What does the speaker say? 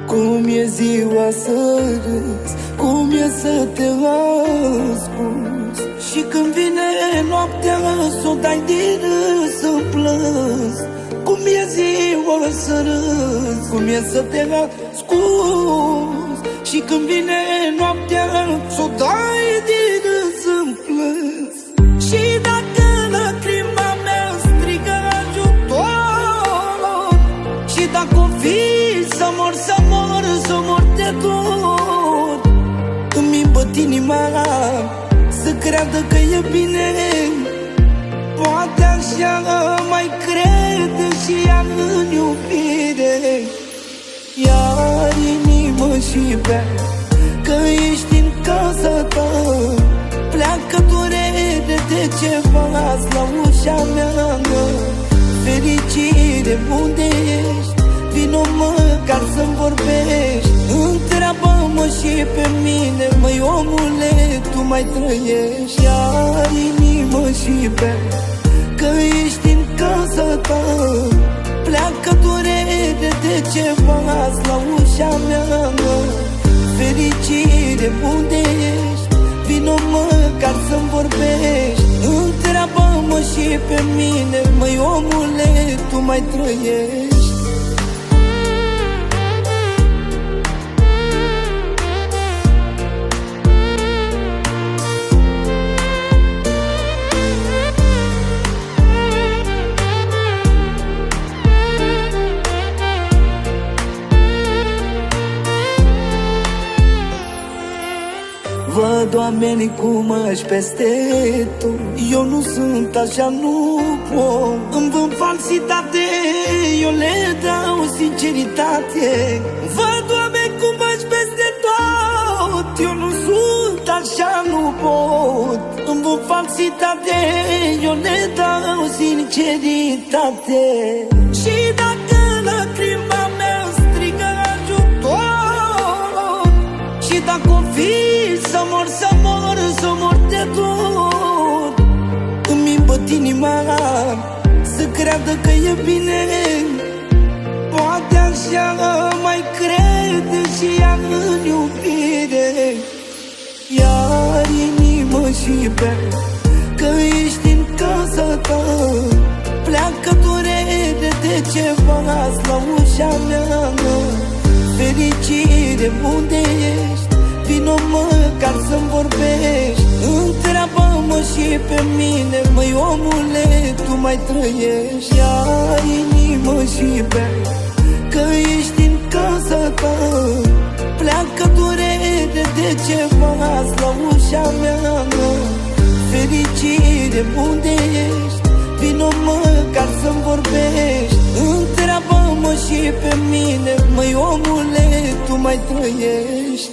Cum e ziua să râzi, cum e să te ascunzi, și când vine noaptea s-o dai din râs să plânzi. Cum e ziua să râzi, cum e să te ascunzi, și când vine noaptea s-o dai din râs să plânzi. Și dacă lacrima mea strigă ajutor, și dacă o fi să mor, să mor, să mor de dor, îmi îmbăt inima să creadă că e bine. Poate așa mai crede și ea în iubire. Iar inimă și bea că ești în casa ta. Pleacă durere de ceva azi la ușa mea. Fericire, unde ești? Vino măcar să-mi vorbești. Întreabă-mă și pe mine, măi omule, tu mai trăiești? Iar inimă și bea că ești în casa ta. Pleacă durere de ceva azi la ușa mea. Fericire, unde ești? Vino măcar să-mi vorbești. Întreabă-mă și pe mine, măi omule, tu mai trăiești? Văd oamenii cum își peste tot. Eu nu sunt așa, nu pot. Îmi vând falsitate, eu le dau sinceritate. Văd oameni cum își peste tot. Eu nu sunt așa, nu pot. Îmi vând falsitate, eu le dau sinceritate. Și dacă lacrima mea strigă ajutor, și dacă o fi să mor, să mor, să mor de dor, îmi îmbăt inima să creadă că e bine. Poate așa mai crede și ea în iubire. Iar inimă și bea că ești în casa ta. Pleacă durere de ceva azi la ușa mea. Fericire, unde ești? Vino măcar să-mi vorbești. Întreabă-mă și pe mine, măi omule, tu mai trăiești? Iar inimă și bea că ești în casa ta. Pleacă durere de ceva azi la ușa mea. Fericire, unde ești? Vino măcar să-mi vorbești. Întreabă-mă și pe mine, măi omule, tu mai trăiești?